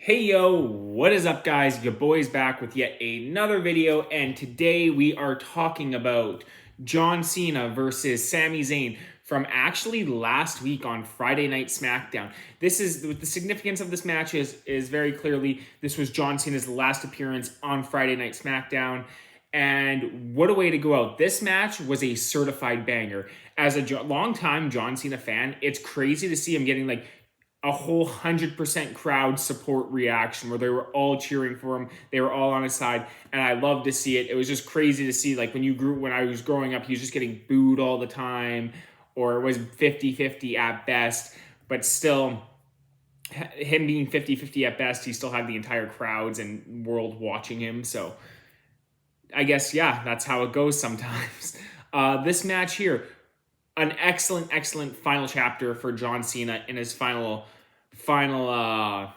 Hey yo, what is up guys? Your boy's back with yet another video, and today we are talking about John Cena versus Sami Zayn from actually last week on Friday Night Smackdown. This is the significance of this match is very clearly this was John Cena's last appearance on Friday Night Smackdown. And what a way to go out. This match was a certified banger. As a long-time John Cena fan, it's crazy to see him getting like a whole 100% crowd support reaction where they were all cheering for him. They were all on his side, and I love to see it. It was just crazy to see, like, when I was growing up, he was just getting booed all the time, or it was 50-50 at best, but still, him being 50-50 at best, he still had the entire crowds and world watching him, so I guess, yeah, that's how it goes sometimes. This match here, an excellent final chapter for John Cena in his final match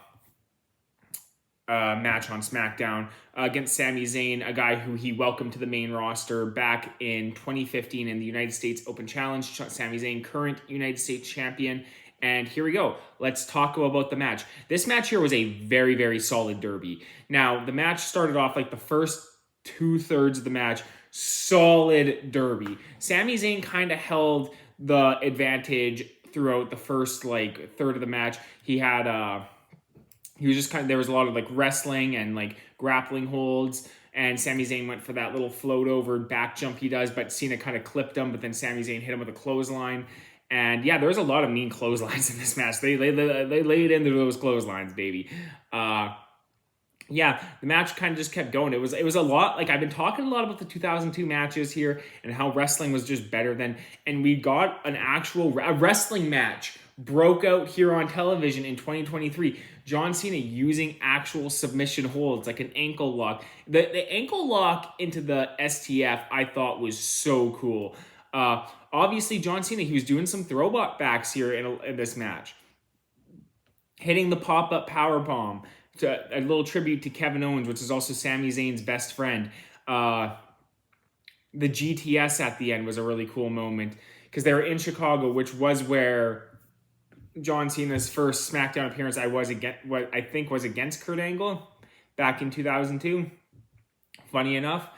on SmackDown against Sami Zayn, a guy who he welcomed to the main roster back in 2015 in the United States Open Challenge. Sami Zayn, current United States champion. And here we go. Let's talk about the match. This match here was a very solid derby. Now, the match started off like the first 2/3 of the match, solid derby. Sami Zayn kind of held the advantage throughout the first like third of the match. He was just there was a lot of like wrestling and like grappling holds, and Sami Zayn went for that little float over back jump he does, but Cena kind of clipped him, but then Sami Zayn hit him with a clothesline. And yeah, there was a lot of mean clotheslines in this match. They laid into those clotheslines, baby. Yeah, the match kind of just kept going. It was a lot, like I've been talking a lot about the 2002 matches here and how wrestling was just better then. And we got an actual wrestling match broke out here on television in 2023. John Cena using actual submission holds, like an ankle lock. The ankle lock into the STF I thought was so cool. Obviously, John Cena, he was doing some throwbacks here in this match. Hitting the pop-up powerbomb. A little tribute to Kevin Owens, which is also Sami Zayn's best friend. The GTS at the end was a really cool moment because they were in Chicago, which was where John Cena's first SmackDown appearance I think was against Kurt Angle back in 2002. Funny enough.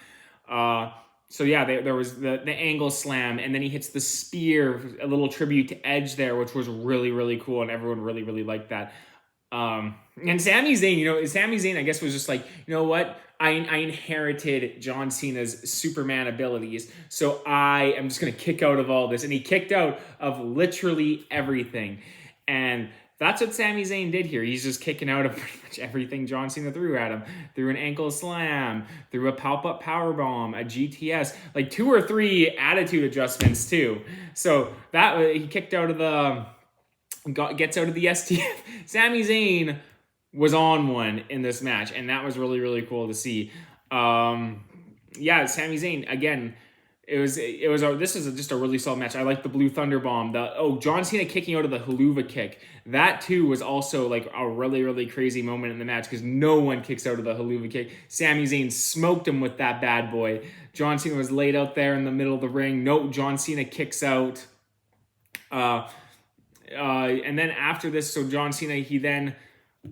So yeah, there was the Angle slam, and then he hits the spear, a little tribute to Edge there, which was really cool, and everyone really liked that. And Sami Zayn, I guess, was just like, you know what? I inherited John Cena's Superman abilities, so I am just going to kick out of all this. And he kicked out of literally everything. And that's what Sami Zayn did here. He's just kicking out of pretty much everything John Cena threw at him. Threw an ankle slam, threw a pop-up powerbomb, a GTS, like 2 or 3 attitude adjustments too. So that he kicked out of the... gets out of the STF. Sami Zayn was on one in this match, and that was really cool to see. Yeah, Sami Zayn, again, this is just a really solid match. I like the Blue Thunder Bomb. John Cena kicking out of the Haluva kick. That too was also like a really crazy moment in the match because no one kicks out of the Haluva kick. Sami Zayn smoked him with that bad boy. John Cena was laid out there in the middle of the ring. Nope, John Cena kicks out. And then after this, so John Cena, he then,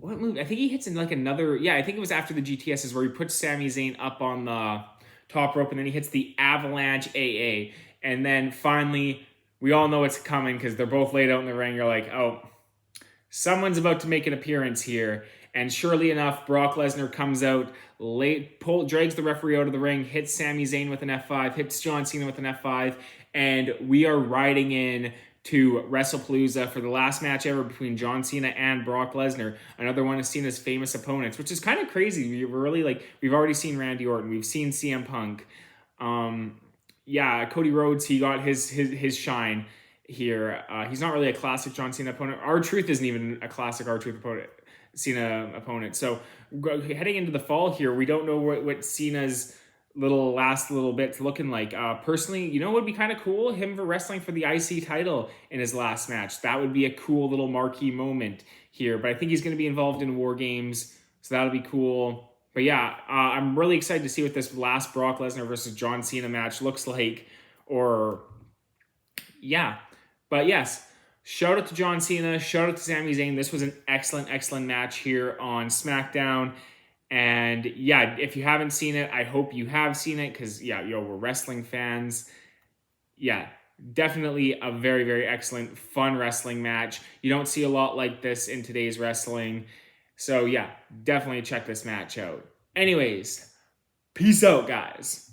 what move? I think he hits in like another, yeah, I think it was after the GTSs where he puts Sami Zayn up on the top rope, and then he hits the Avalanche AA. And then finally, we all know it's coming because they're both laid out in the ring. You're like, oh, someone's about to make an appearance here. And surely enough, Brock Lesnar comes out, drags the referee out of the ring, hits Sami Zayn with an F5, hits John Cena with an F5, and we are riding in to WrestlePalooza for the last match ever between John Cena and Brock Lesnar, another one of Cena's famous opponents, which is kind of crazy. We've already seen Randy Orton, we've seen CM Punk. Yeah, Cody Rhodes, he got his shine here. He's not really a classic John Cena opponent. R-Truth isn't even a classic Cena opponent. So heading into the fall here, we don't know what Cena's last little bit's looking like. Personally, you know what would be kind of cool? Him for wrestling for the IC title in his last match. That would be a cool little marquee moment here. But I think he's going to be involved in War Games, so that'll be cool. But yeah, I'm really excited to see what this last Brock Lesnar versus John Cena match looks like. Yeah. But yes, shout out to John Cena. Shout out to Sami Zayn. This was an excellent, excellent match here on SmackDown. And yeah, if you haven't seen it, I hope you have seen it because, yeah, we're wrestling fans. Yeah, definitely a very, very excellent, fun wrestling match. You don't see a lot like this in today's wrestling. So yeah, definitely check this match out. Anyways, peace out, guys.